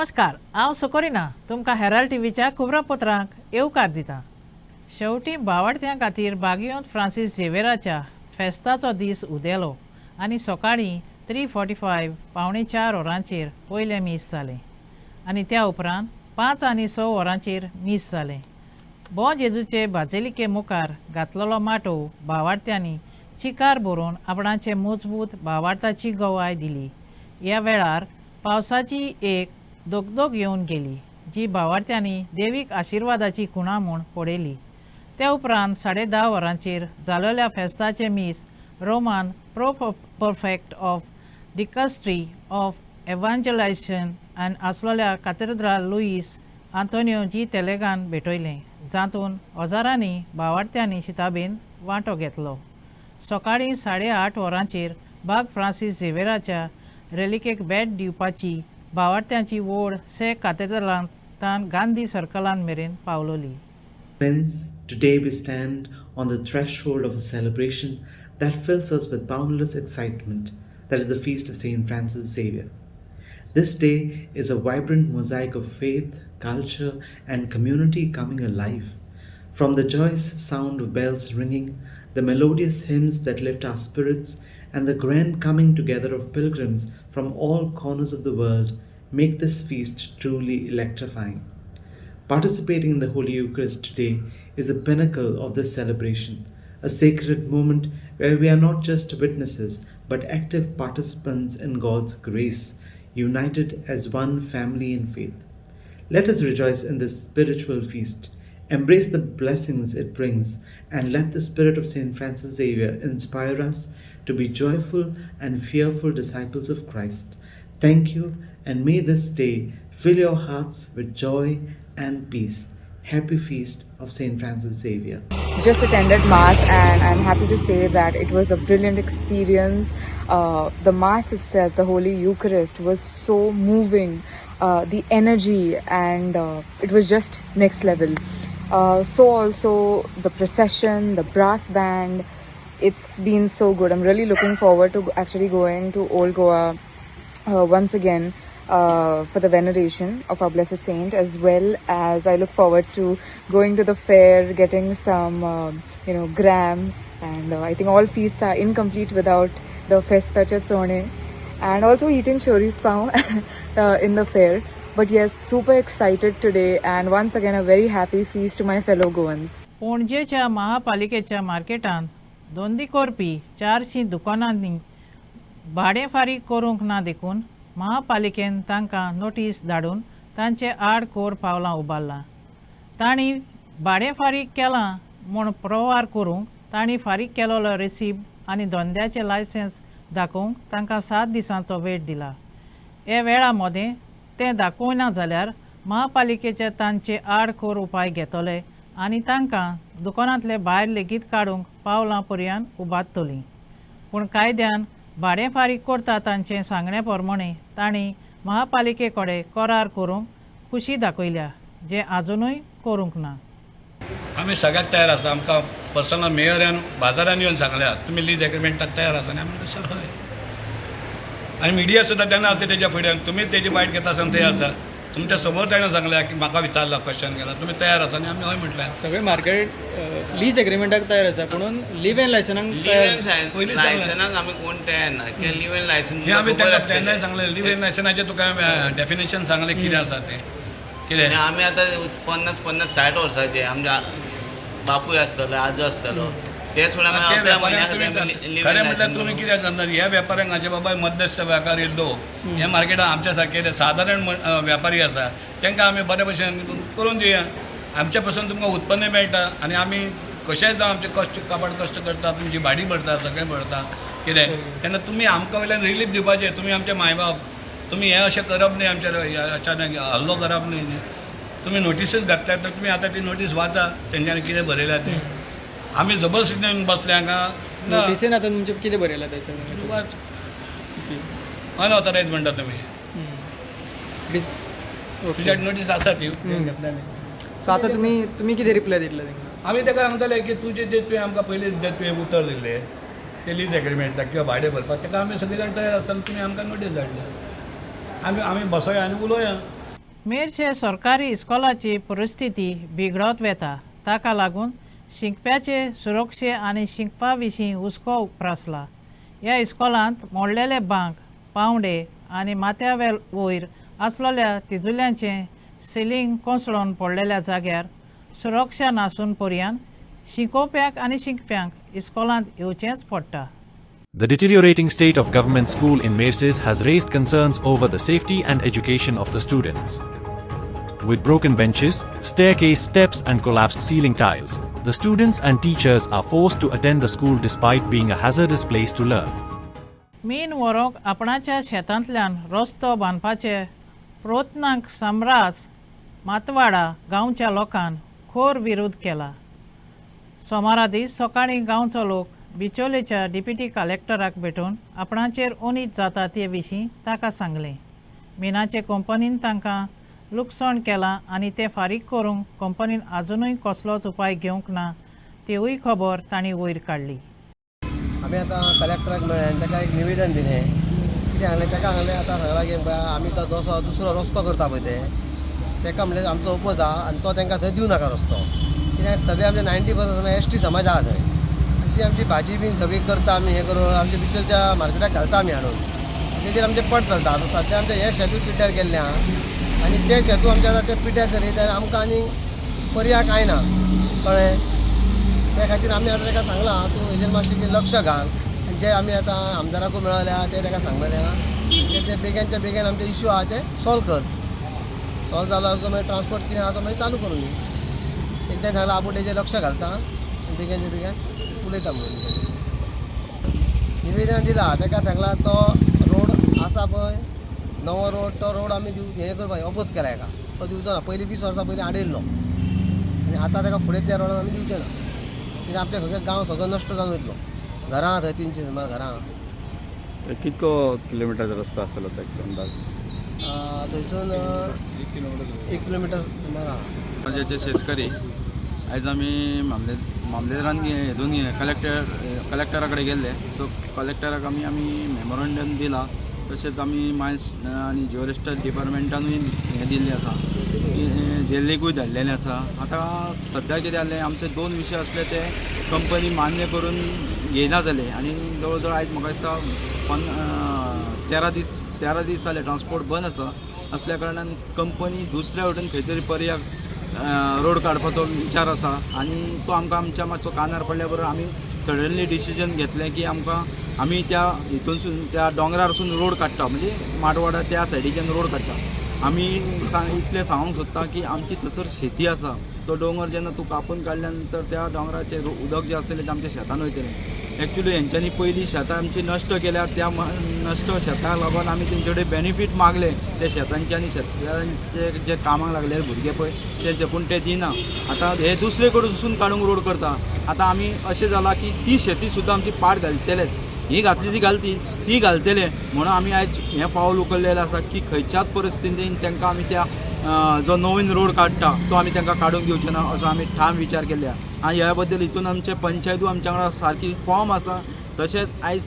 नमस्कार, हांव सोकोरिना तुमकां हेराल्ड टीव्हीच्या खबरापत्रांक येवकार दितां. शेवटी बावार्थ्यां खातीर बागयोंत फ्रांसीस झेवेराच्या फेस्ताचो दीस उदेलो आनी सकाळीं 3:45 पावणे 4 वरांचेर पयलें मीस जालें आनी त्या उपरांत 5 आनी 6 वरांचेर मीस जालें. बो जेजूचे बाजेलिके मुखार घातलेलो माटो भावार्थ्यांनी चिकार भरून आपणाचे मजबूत भावार्थाची गवाय दिली. ह्या वेळार पावसाची एक दोगदोग येवन गेली जी भावार्थ्यांनी देवीक आशिर्वादाची खुणा म्हूण पळयली. त्या उपरांत 10:30 वरांचेर जाल्ल्या फेस्ताचे मीस रोमान परफेक्ट ऑफ डिकस्ट्री ऑफ एव्हांजलायझेशन आनी आसलेल्या कॅथेड्रल लुईस आंतोनियो जी तेलेगान भेटयलें, जातून हजारांनी भावार्थ्यांनी शिताबेन वांटो घेतलो. सकाळीं 8:30 वरांचेर बाग फ्रांसीस झेवेराच्या रेलिकेक भेट दिवपाची भावार्थ्यांची वोड से कॅथेड्रलांत तान गांधी सर्कलांत मेरेन पावलोली. Friends, today we stand on the threshold of a celebration that fills us with boundless excitement. That is the feast of Saint Francis Xavier. This day is a vibrant mosaic of faith, culture, and community coming alive. From the joyous sound of bells ringing, the melodious hymns that lift our spirits, and the grand coming together of pilgrims from all corners of the world make this feast truly electrifying. Participating in the Holy Eucharist today is the pinnacle of this celebration, a sacred moment where we are not just witnesses but active participants in God's grace, united as one family in faith. Let us rejoice in this spiritual feast, embrace the blessings it brings, and let the spirit of Saint Francis Xavier inspire us to be joyful and fearful disciples of Christ. Thank you, and may this day fill your hearts with joy and peace. Happy feast of Saint Francis Xavier. Just attended Mass and I'm happy to say that it was a brilliant experience. The Mass itself, the Holy Eucharist, was so moving. The energy and it was just next level. So also the procession, the brass band, it's been so good. I'm really looking forward to actually going to Old Goa once again for the veneration of our blessed saint, as well as I look forward to going to the fair, getting some gram, and I think all feasts are incomplete without the festa chatsone, and also eating choris pav in the fair. But yes, super excited today, and once again a very happy feast to my fellow Goans. पणजेच्या महापालिकेच्या मार्केटांत दोंदी करपी 400 दुकानांनी भाडें फारीक करूंक ना देखून महापालिकेन तांकां notice धाडून तांचे आड कोर पावलां उबारलां. तांणी भाडें फारीक केलां म्हूण प्रवार करूंक तांणी फारीक केलोलो रिसीप्ट आनी धंद्याचें लायसन्स दाखोवंक तांकां 7 दिसांचो वेळ दिला. हे वेळा मदें तें दाखोवना जाल्यार महापालिकेचे तांचे आड कोर उपाय घेतले आनी तांकां दुकानांतले भायर लेगीत काडूंक पावलां पर्यंत उबारतलीं. पूण कायद्यान भाडें फारीक करता तांचे सांगण्या प्रमाणें तांणी महापालिके कडेन करार करूंक खुशी दाखयल्या, जे आजुनूय करूंक ना. आमी सगळ्याक तयार आसा. आमकां पर्सनल मेयरान बाजारान येवन सांगल्या तुमी लीज एग्रिमेंटाक तयार आसा, आनी आमी सर हय. आनी मिडिया सुद्दां तेन्ना आसा तेच्या फुड्यान तुमी तेजी वायट घेता आसतना थंय आसा. तुमच्या समोर ताणें सांगल्या की म्हाका विचारला क्वेश्चन केला तुमी तयार आसा, आनी आमी हय म्हटलें. सगळे मार्केट लीज एग्रीमेंटाक तयार आसा, पूण लिव्ह इन लायसनाक लायसनाक आमी कोण तयार ना. लिव्ह इन लायसन हें आमी तेन्नाय सांगलें. लिव्ह इन लायसनाचें तुका डेफिनेशन सांगलें कितें आसा तें कितें. आमी आतां 50-60 वर्सांचे आमच्या बापूय आसतलो, आजो आसतलो, तेच खरें म्हटल्यार तुमी कित्याक करना. ह्या वेपाऱ्यांक अशें बाबा मध्यस्थ वेपारी येयलो हे मार्केटान आमच्या सारके सादारण वेपारी आसा तांकां आमी बरे भशेन करून दिवया. आमच्या पासून तुमकां उत्पन्न मेळटा आनी आमी कशेंय जावं आमचे कश्ट काबाड कश्ट करता, तुमची भाडी भरता, सगळें भरता कितें. तेन्ना तुमी आमकां वयल्यान रिलीफ दिवपाचें. तुमी आमचे मायबाप, तुमी हें अशें करप न्ही, आमचेर अचानक हल्लो करप न्ही. तुमी नोटीसूच घातल्यात तर तुमी आतां ती नोटीस वाचा तेंच्यांनी कितें बरयल्या तें. आमी जबरदस्तीन बसले हांगा नोटीसेन आतां तुमचें कितें बरयलां थंयसर वाच अनऑथरायज म्हणटा तुमी. तुज्या नोटीस आसा ती घेतल्यानी. सो आतां तुमी कितें रिप्लाय दितले तांकां? आमी ताका सांगतले की तुजें जें तुवें आमकां पयलीं जें तुवें उतर दिल्लें ते लीज एग्रिमेंटाक किंवा भाडें भरपाक ताका आमी सगळे जाण तयार आसतना तुमी आमकां नोटीस धाडल्या. आमी बसया आनी उलोवया. मेरशे सरकारी इस्कॉलाची परिस्थिती बिगडत वता ताका लागून शिंकप्याचे सुरक्षे आनी शिंकपा विशीं हुस्को उप्रासला. ह्या इस्कॉलांत मोडलेले बांक, पावंडे आनी माथ्या वयर आसलेल्या तिजुल्यांचें सिलींग कोसळून पडलेल्या जाग्यार सुरक्षा नासून पर्यान शिकोवप्यांक आनी शिंकप्यांक इस्कॉलांत येवचेंच पडटा. The deteriorating state of government school in Merses has raised concerns over the safety and education of the students. With broken benches, staircase steps and collapsed ceiling tiles, the students and teachers are forced to attend the school despite being a hazardous place to learn. मीन व्हरोंक आपणाच्या शेतांतल्यान रस्तो बांदपाचे प्रयत्नांक समरास मातवाडा गांवच्या लोकांन खोर विरोध केला. सोमारा दीस सकाळीं गांवचो लोक बिचोलेच्या डिप्युटी कलेक्टराक भेटून आपणाचेर ओनीत जाता ते विशीं ताका सांगलें. मिनाचे कंपनीन तांकां लुकसाण केलां आनी तें फारीक करूंक कंपनीन आजुनूय कसलोच उपाय घेवंक ना तेवूय खबर तांणी वयर काडली. आमी आतां कलेक्टराक मेळ्ळें ताका एक निवेदन दिलें. कितें सांगलें ताका सांगलें आतां सांगलां की आमी तो दुसरो रस्तो करता पळय तेका म्हणलें आमचो ओपोज आहा आनी तो तांकां थंय दिवं नाका रस्तो. कित्याक सगळे आमचे 90% एसटी समाज आहा थंय आनी ती आमची भाजी बीन सगळी करता आमी हें करून आमच्या बिचलच्या मार्केटाक घालता आमी हाडून तेजेर आमचें पट चलता. आतां सद्या आमचें हें शेतूय पिड्ड्यार केल्लें आहा आनी तें शेतू आमचें आतां तें पिड्ड्यार जालें जाल्यार आमकां आनी पर्याय कांय ना कळ्ळें. त्या खातीर आमी आतां ताका सांगलां तूं हेजेर मातशें लक्ष घाल आनी जे आमी आतां आमदाराकूय मेळयले आहा ते ताका सांगलेलें आहा ते बेगीनच्या बेगीन आमचे इश्यू आहा ते सॉल्व कर. सॉल्व जालो तो मागीर ट्रान्सपोर्ट कितें आहा तो मागीर चालू करूं. एकदां सांगलां आपूण तेजेर लक्ष घालता आनी बेगीनच्या बेगीन उलयता म्हणून निवेदन दिलां. ताका सांगलां तो रोड आसा पळय नवो रोड तो रोड आमी हें करपाक अपोज केला हेका तो दिवचो ना. पयलीं 20 वर्सां पयलीं आडयल्लो आनी आतां ताका फुडें त्या रोडान आमी दिवचे ना. कित्याक आपले सगळें गांव सगळो नश्ट जावन वयतलो. घरां थंय 300 सुमार घरां. कितको किलोमिटरचो रस्तो आसतलो तो अंदाज? थंयसून 1 किलोमिटर सुमार आहा. माझे शेतकरी आयज आमी मामलेदारान हितून कलेक्टरा कडेन गेल्ले. सो कलेक्टराक आमी मेमोरंडम दिला. तशेंच आमी मायन्स आनी ज्युरिस्टल डिपार्टमेंटानूय हें दिल्लें आसा की दिल्लीकूय धाडलेलें आसा. आतां सद्या कितें जालें आमचे 2 विशय आसले ते कंपनी मान्य करून घेयना जाले आनी जवळ जवळ आयज म्हाका दिसता 13 दीस जाले ट्रान्सपोर्ट बंद आसा. असल्या कारणान कंपनी दुसऱ्या वटेन खंय तरी पर्याय रोड काडपाचो विचार आसा आनी तो आमकां आमच्या मातसो कानार पडल्या बरोबर आमी सडनली डिसिजन घेतलें की आमी त्या हितूनसून त्या डोंगरारसून रोड काडटा म्हणजे माटवाडा त्या सायडीच्यान रोड काडटा. आमी इतलें सांगूंक सोदता की आमची थंयसर शेती आसा. तो दोंगर जेन्ना तूं कापून काडल्या नंतर त्या दोंगराचें उदक जें आसतलें तें आमच्या शेतान वयतलें. एक्चुली हेंच्यांनी पयलीं शेतां आमची नश्ट केल्यार त्या नश्ट शेताक लागून आमी तेंचे कडेन बेनिफीट मागले त्या शेतांचे आनी शेतकारांचे जे कामाक लागलेले भुरगे पळय तेंचे पूण ते दिना. आतां हे दुसरे कडसून काडूंक रोड करता. आतां आमी अशें जाला की ती शेती सुद्दां आमची पाड घालतलेच. ही घातली ती घालतले म्हणून आमी आयज हें पावल उखल्लेलें आसा की खंयच्याच परिस्थितीन तांकां आमी त्या जो नवीन रोड काडटा तो आमी तांकां काडूंक दिवचे ना असो आमी ठाम विचार केल्या. आनी ह्या बद्दल हितून आमचे पंचायतूय आमच्या वांगडा सारकी फॉर्म आसा. तशेंच आयज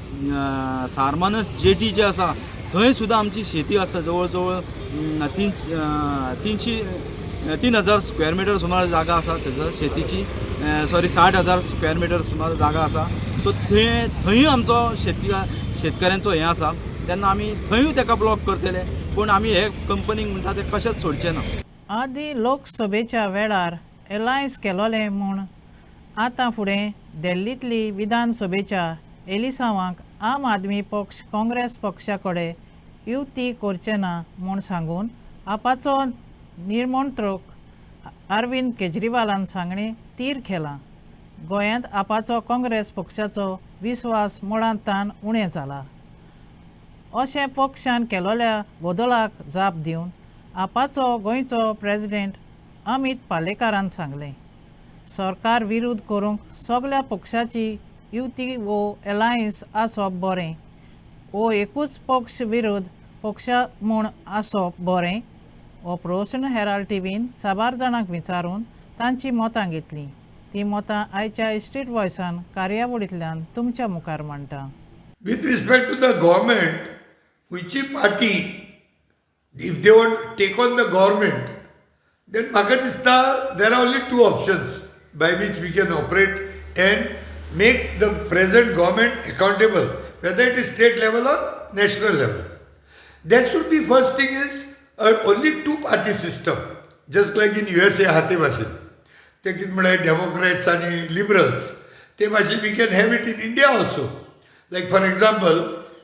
सारमानस जेटी जे आसा थंय सुद्दां आमची शेती आसा. जवळ जवळ 3,000 स्क्वेअर मिटर सुमार जागा आसा थंयसर शेतीची. 60,000 स्क्वेअर मिटर सुमार जागा आसा. सो थंय आमचो शेतकऱ्यांचो हें आसा तेन्ना आमी थंयूय ताका ब्लॉक करतले. पूण आमी हे कंपनीक म्हणटा ते कशेंच सोडचे ना. आदी लोकसभेच्या वेळार एलायन्स केलोलें म्हूण आतां फुडें दिल्लींतली विधानसभेच्या एलिसावांक आम आदमी पक्ष काँग्रेस पक्षा कडेन युती करचें ना म्हूण सांगून आपाचो निमंत्रक अरविंद केजरीवालान सांगणें तीर केलां. गोंयांत आपाचो काँग्रेस पक्षाचो विस्वास मोडांतान उणें जाला अशें पक्षान केलोल्या बदलाक जाप दिवन आपाचो गोंयचो प्रेजिडेंट अमित पालेकारान सांगलें. सरकार विरोध करूंक सगळ्या पक्षाची युती वो एलायन्स आसप बरें वो एकूच पक्ष विरोध पक्ष म्हूण आसप बरें हो प्रश्न हेराल्ड टीव्हीन साबार जाणांक विचारून तांची मतां घेतलीं. ती मतां आयच्या स्ट्रीट वॉयसान कार्यावळींतल्यान तुमच्या मुखार मांडटा. With respect to the government, which party if they want to take on the government, then म्हाका दिसता there are only two options by which we can operate and make the present government accountable, whether it is state level or national level. There should be, first thing is only two-party system, just like in USA हाते भाशेन. ते कितें म्हळ्यार Democrats आनी liberals ते भाशेन we can have it in India also. Like for example,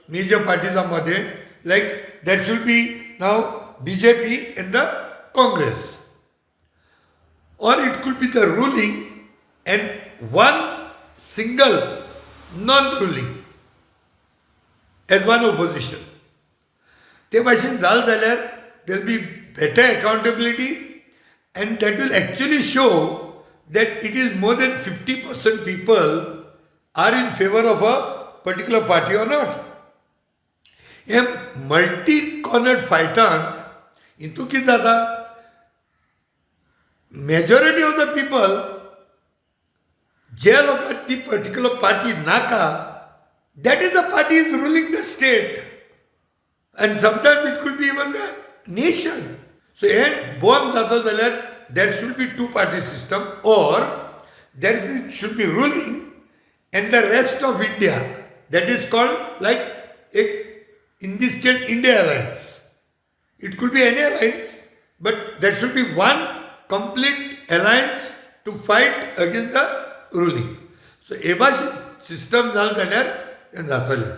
major parties मध्ये like there should be now BJP in the Congress. Or it could be the ruling and one single non-ruling as one opposition. ते भाशेन जाल जाल्यार there will be better accountability and that will actually show that it is more than 50% people are in favor of a particular party or not. हे multi-cornered fightant हितू कितें जाता majority of the people जे लोकांक ती particular party नाका that is the party is ruling the state and sometimes it could be even the nation. So हे born जाता जाल्यार there should be two-party system or there should be ruling and the rest of India, that is called like in this case India Alliance. It could be any alliance, but there should be one complete alliance to fight against the ruling. So हे भाशेन system जाल जाल्यार हें जातलें.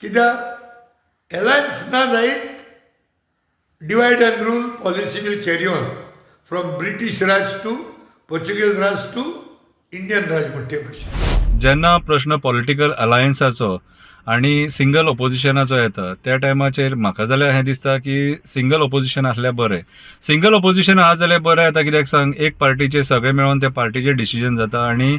कित्याक alliance ना जायत divide and rule policy will carry on from British Raj to Portuguese Raj to Indian Raj म्हणटे भाशेन. जेन्ना प्रश्न पॉलिटिकल अलायन्साचो आनी सिंगल ऑपोजिशनाचो येता त्या टायमाचेर म्हाका जाल्यार हें दिसता की सिंगल ऑपोजिशन आसल्यार बरें. सिंगल ऑपोजिशन आहा जाल्यार बरें येता कित्याक सांग एक पार्टीचे सगळे मेळोन त्या पार्टीचें डिसिजन जाता आनी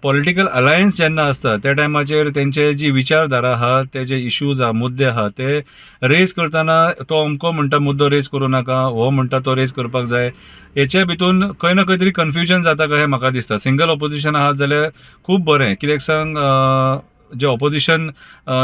पॉलिटिकल अलायन्स जेन्ना आसता त्या टायमाचेर तेंचे जी विचारधारा आहा ते जे इश्यूज आहा मुद्दे आहा ते रेज करतना तो अमको म्हणटा मुद्दो रेज करूं नाका हो म्हणटा तो रेज करपाक जाय हेचे भितून खंय ना खंय तरी कन्फ्युजन जाता कशें म्हाका दिसता. सिंगल ऑपोजिशन आहा जाल्यार खूब बरें कित्याक सांग जे ऑपोजिशन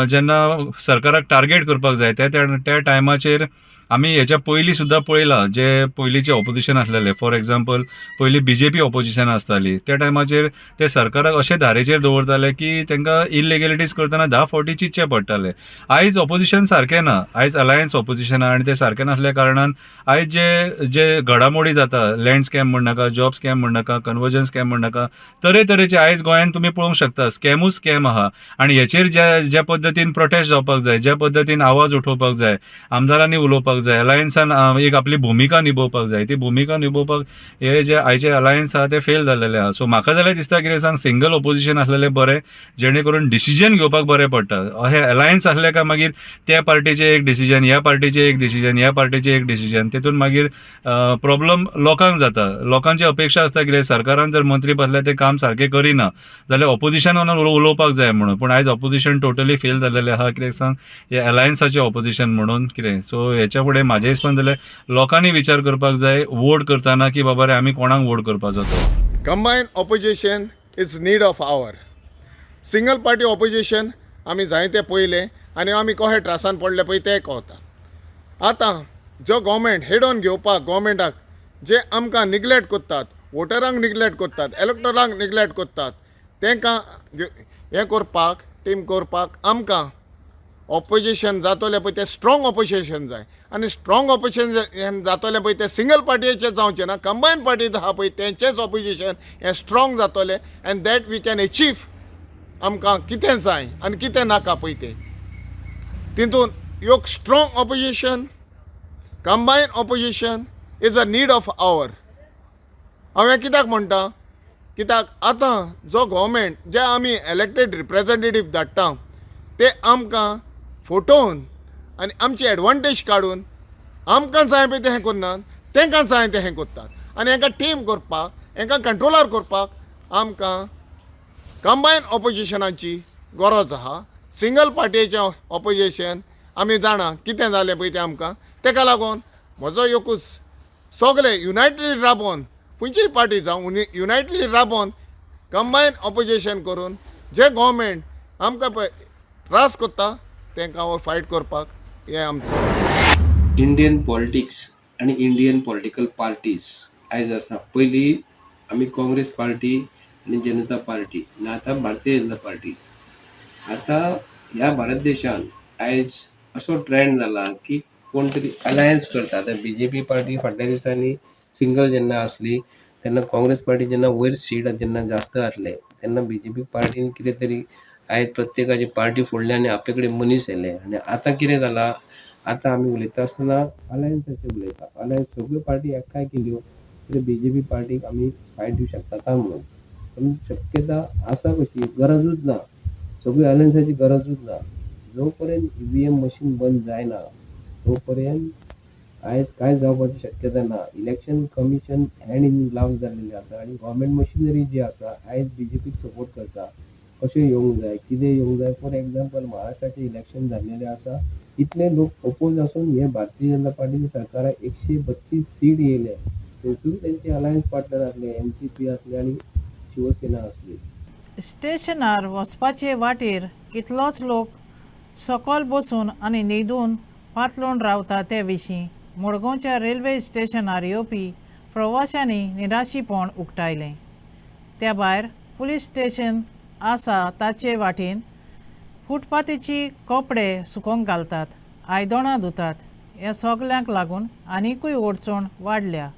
जेन्ना सरकाराक टार्गेट करपाक जाय त्या टायमाचेर आमी हेच्या पयलीं सुद्दां पळयलां जे पयलींचे ऑपोजिशन आसलेले फॉर एग्जाम्पल पयलीं BJP ऑपोजिशन आसताली त्या टायमाचेर ते सरकाराक अशे धारेचेर दवरताले की तांकां इलिगॅलिटीज करतना 10 फावटी चिंतचे पडटाले. आयज ऑपोजिशन सारकें ना, आयज अलायन्स ऑपोजिशन आहा आनी ते सारकें नासल्या कारणान आयज जे घडामोडी जाता लँड स्कॅम म्हण नाका जॉब स्कॅम म्हण नाका कन्वर्जन स्कॅम म्हण नाका तरेतरेचे आयज गोंयांत तुमी पळोवंक शकता स्कॅमूच स्कॅम आहा आनी हेचेर ज्या पद्दतीन प्रोटेस्ट जावपाक जाय ज्या पद्दतीन आवाज उठोवपाक जाय आमदारांनी उलोवपाक जाय अलायन्सान एक आपली भुमिका निभोवपाक जाय ती भुमिका निभोवपाक हे जे आयचे अलायन्स आहा ते फेल जाल्लेले आहा. सो म्हाका जाल्यार दिसता कितें सांग सिंगल ऑपोजिशन आसलेलें बरें जेणे करून डिसिजन घेवपाक बरें पडटा. हे अलायन्स आसले काय मागीर त्या पार्टीचे एक डिसिजन ह्या पार्टीचे एक डिसिजन ह्या पार्टीचे एक डिसिजन तेतून मागीर प्रॉब्लम लोकांक जाता. लोकांची अपेक्षा आसता कितें सरकारान जर मंत्री बसल्यार ते काम सारकें करिना जाल्यार ऑपोजिशनान उलोवपाक जाय म्हणून पूण आयज ऑपोजिशन टोटली फेल जाल्लेलें आहा कित्याक सांग हे अलायन्साचे ऑपोजिशन म्हणून कितें. सो हेच्या फुडें म्हाजे हिसपान जाल्यार लोकांनी विचार करपाक जाय वोट करतना की बाबा रे आमी कोणाक वोट करपाचो तो. Combined opposition is need of our. Single party opposition आमी जायते पयले आनी आमी कशे त्रासान पडले पळय ते कळटा. आतां जो गव्हर्मेंट हेड ऑन घेवपाक गव्हर्मेंटाक जे आमकां निग्लेक्ट करतात वोटरांक निग्लेक्ट करतात इलेक्टोरांक निग्लेक्ट करतात तांकां हें करपाक टीम करपाक आमकां ऑपोजिशन जातलें पळय तें स्ट्रॉंग ऑपोजिशन जाय आनी स्ट्रॉंग ऑपोजिशन जातलें पळय तें सिंगल पार्टीचें जावचें ना कंबायन पार्टी आहा पळय तेंचेंच ऑपोजिशन हें स्ट्रॉंग जातलें and that we can achieve आमकां कितें जाय आनी कितें नाका पळय तें तितून एक strong opposition combined opposition is a need of hour. हांवें कित्याक म्हणटा कित्याक आतां जो गव्हर्मेंट जे आमी इलेक्टेड रिप्रेझेंटेटीव धाडटा ते आमकां फटोवन आनी आमची एडवांटेज काडून आमकां जाय पळय तें हें करनात तांकां जाय तें हें करतात आनी हांकां टीम करपाक हांकां कंट्रोलार करपाक आमकां कंबायन ऑपोजिशनाची गरज आहा. सिंगल पार्टीचें ऑपोजिशन आमी जाणा कितें जालें पळय तें आमकां ताका लागून म्हजो एकूच सगळे युनायटेडली राबोवन खंयचीय पार्टी जावं युनायटेडली राबोवन कंबायन ऑपोजिशन करून जे गव्हर्मेंट आमकां पळय त्रास करता तांकां फायट करपाक हें आमचें. इंडियन पॉलिटिक्स आणि इंडियन पॉलिटिकल पार्टीज आयज आसा. पयलीं आमी काँग्रेस पार्टी आणि जनता पार्टी आनी आतां भारतीय जनता पार्टी. आतां ह्या भारत देशान आयज असो ट्रेंड जाला की कोण तरी अलायन्स करता. आतां BJP पार्टी फाटल्या दिसांनी सिंगल जेन्ना आसली तेन्ना काँग्रेस पार्टी जेन्ना वयर सीट जेन्ना जास्त आसले तेन्ना BJP पार्टीन कितें तरी आयज प्रत्येकाची पार्टी फोडली आनी आपले कडेन मनीस येयले. आनी आतां कितें जाला, आतां आमी उलयता आसतना अलायन्साचेर उलयता. अलायन्स सगळ्यो पार्टी एकठांय केल्यो तरी BJP पार्टीक आमी फायट दिवं शकता काय म्हणून. पण शक्यता आसा कशी, गरजूच ना. सगळी अलायन्साची गरजूच ना. जो पर्यंत EVM मशीन बंद जायना तो पर्यंत आयज कांय जावपाची शक्यता ना. इलेक्शन कमिशन हँड इन ग्लाव्स जाल्लेले आसा आनी गव्हर्मेंट मशिनरी जी आसा आयज BJPक सपोर्ट करता. कशें येवंक जाय, कितें येवंक जाय. फॉर एग्जाम्पल महाराष्ट्राचे इलेक्शन जाल्लेले आसा, इतले लोक अपोज आसून हे भारतीय जनता पार्टीच्या सरकाराक 132 सीट येयले. थंयसून तेंचे अलायन्स पार्टनर आसले, NCP आसले आनी शिवसेना आसली. स्टेशनार वचपाचे वाटेर कितलोच लोक सकयल बसून आनी न्हिदून पातळून रावता ते विशीं मडगांवच्या रेल्वे स्टेशनार येवपी प्रवाशांनी निराशीपण उक्तायलें. त्या भायर पुलीस स्टेशन आसा ताचे वाटेन फुटपाथीची कपडे सुकोवंक घालतात, आयदनां धुतात. ह्या सगल्यांक लागून आनिकूय अडचण वाडल्या.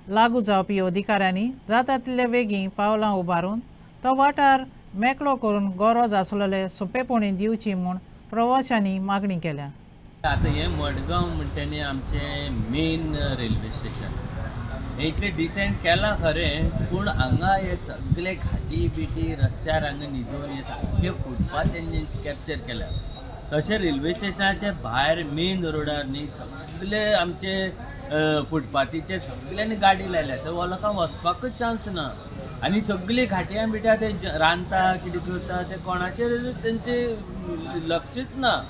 लागू जावपी अधिकाऱ्यांनी जाता तितले बेगीन पावलां उबारून तो वाठार मेकळो करून गरज आसलेले सोंपेपणी दिवची म्हूण प्रवाशांनी मागणी केल्या. आतां हें मडगांव म्हणटा आमचें मेन रेल्वे स्टेशन इतलें डिसेंट केलां खरें, पूण हांगा हे सगळे घाटी बिटी रस्त्यार हांगा न्हिदून हे सारके फुटपाथ तेंच्यांनी कॅप्चर केल्या. तशें रेल्वे स्टेशनाचे भायर मेन रोडार न्ही सगळे आमचे फुटपाथीचेर सगळ्यांनी गाडी लायल्या. थंय लोकांक वचपाकच चान्स ना. आनी सगळीं घाट्यां बिट्या ते रांदता कितें करता ते कोणाचेर तेंचे लक्षच ना.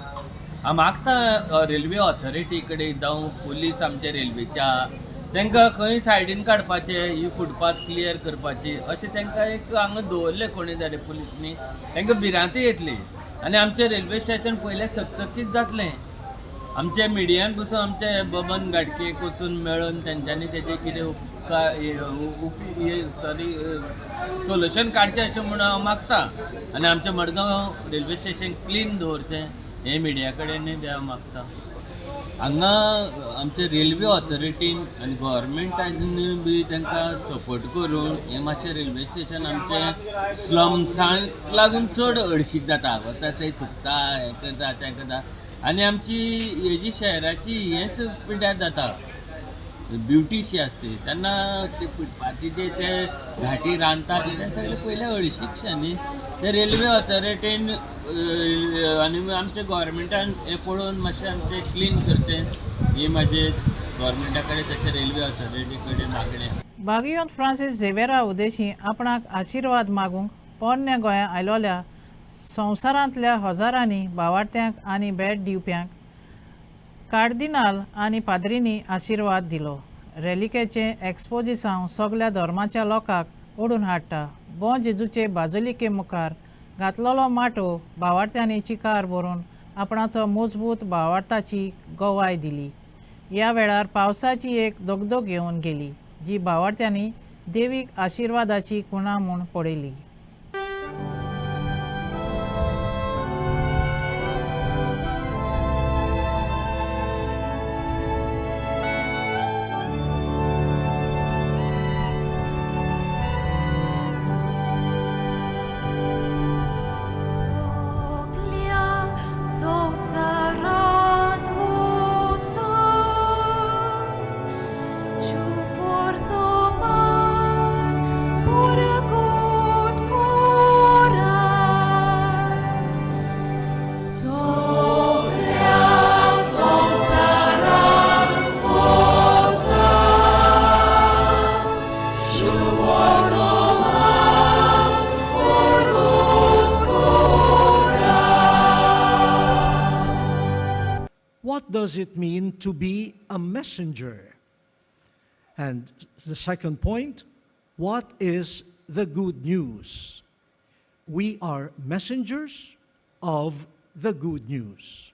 हांव मागता रेल्वे ऑथॉरिटी कडेन जावं पुलीस आमच्या रेल्वेच्या तांकां खंय सायडीन काडपाचें, ही फुटपाथ क्लियर करपाची अशें तांकां एक हांगा दवरलें कोणी जाल्यार पुलिसनी. तांकां भिरांत येतली आनी आमचें रेल्वे स्टेशन पयलें चकचकीत जातलें. आमचे मिडियान पसून आमचे बबन गाडकेक वचून मेळून तेंच्यांनी तेजें कितें सोल्युशन काडचें अशें म्हणून हांव मागता. आनी आमचें मडगांव रेल्वे स्टेशन क्लीन दवरचें हें मिडिया कडेनूय बी हांव मागता. हांगा आमचे रेल्वे ऑथॉरिटीन आनी गव्हर्मेंटानूय बी तांकां सपोर्ट करून हें मातशें रेल्वे स्टेशन आमचें स्लम्सांक लागून चड हळशीक जाता. वता थंय थुकता, हें करता तें करता आनी आमची हेजी शहराची हेंच पिड्ड्यार जाता, ब्युटी शी आसता. तेन्ना ते फुटपाथीचे ते घाटी रांदता तें सगळें पयलें हळशीकशें न्ही. ते रेल्वे ऑथॉरिटीन आनी आमच्या गव्हर्मेंटान हें पळोवन मातशें आमचें क्लीन करचें ही म्हाजे गव्हर्मेंटा कडेन तशें रेल्वे ऑथॉरिटी कडेन मागणें. बागुयोंत फ्रांसीस झेवेरा उदेशी आपणाक आशिर्वाद मागूंक पोरण्या गोंया आयलोल्या संवसारांतल्या हजारांनी भावार्थ्यांक आनी भेट दिवप्यांक कार्दिनाल आनी पाद्रींनी आशिर्वाद दिलो. रॅलिकेचें एक्सपोजिसांव सगळ्या धर्माच्या लोकांक ओडून हाडटा. बों जेजूचे बाजुलिके मुखार घातलेलो माटो भावार्थ्यांनी चिकार भरून आपणाचो मजबूत भावार्थाची गोवाय दिली. ह्या वेळार पावसाची एक दगदग येवन गेली जी भावार्थ्यांनी देवीक आशिर्वादाची कुणा म्हूण पळयली. What does it mean to be a messenger? And the second point, what is the good news? We are messengers of the good news.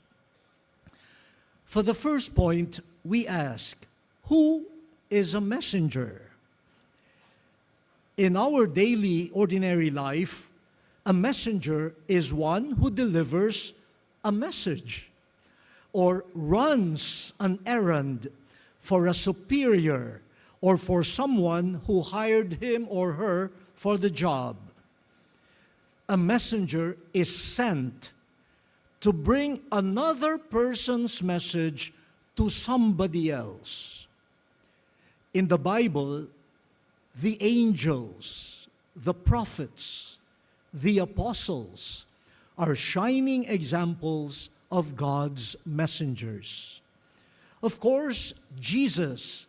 For the first point, we ask, who is a messenger? In our daily, ordinary life, a messenger is one who delivers a message or runs an errand for a superior or for someone who hired him or her for the job. A messenger is sent to bring another person's message to somebody else. In the Bible, the angels, the prophets, the apostles are shining examples of God's messengers. Of course, Jesus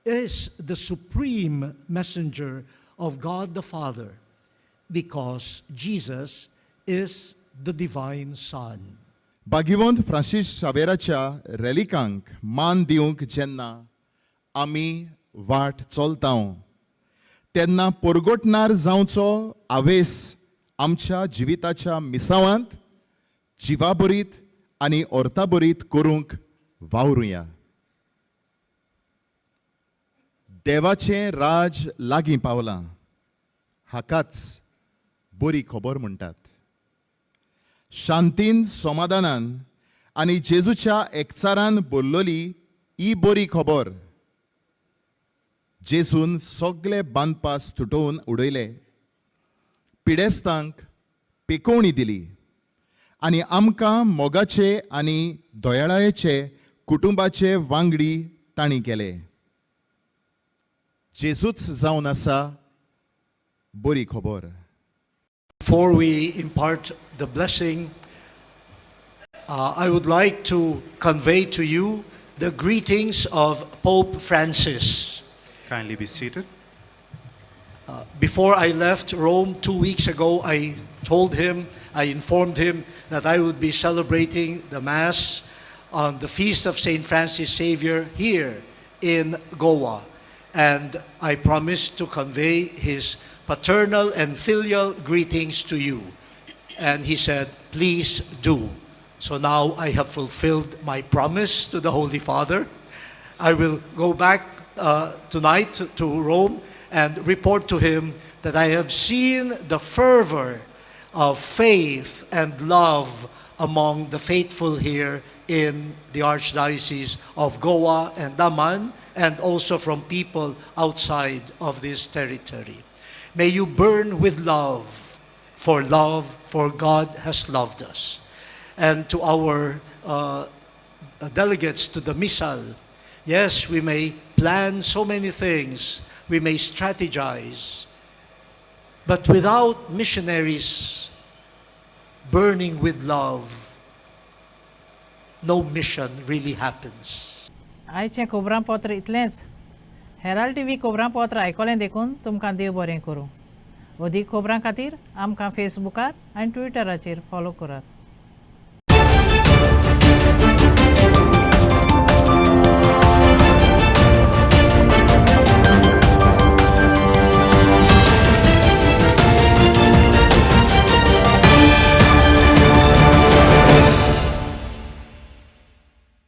is the supreme messenger of God the Father because Jesus is the divine Son. भाग्यवंत Francis शावेराच्या रॅलिकांक मान दिवंक जेन्ना आमी वाट चलतां तेन्ना परगटणार जावचो आवेस आमच्या जिविताच्या मिसावांत जिवाबरीत आनी ओर्ताबरीत करूंक वावरुया. देवाचें राज लागीं पावलां हाकाच बरी खबर म्हणटात. शांतीन समाधानान आनी जेजूच्या एकचारान बोल्लोली ही बरी खबर जेजून सगळे बांदपास तुटोवन उडयले, पिडेस्तांक पिकोवणी दिली आनी आमकां मोगाचे आनी दोयाळायेचे कुटुंबाचे वांगडी ताणी केले. जेजूच जावन आसा बरी खबर. Before we impart the blessing, I would like to convey to you the greetings of Pope Francis. Kindly be seated. Before I left Rome 2 weeks ago, I informed him that I would be celebrating the Mass on the feast of St. Francis Xavier here in Goa. And I promised to convey his paternal and filial greetings to you. And he said, please do. So now I have fulfilled my promise to the Holy Father. I will go back tonight to Rome and report to him that I have seen the fervor of faith and love among the faithful here in the Archdiocese of Goa and Daman, and also from people outside of this territory. May you burn with love, for God has loved us. And to our delegates to the Missal, yes, we may plan so many things, we may strategize, but without missionaries burning with love, no mission really happens. आयचें खबरांपत्र इतलेंच. Herald TV खबरांपत्र आयकलें देखून तुमकां देव बरें करूं. अदीक खबरां खातीर आमकां फेसबुकार आनी ट्विटराचेर फॉलो करात.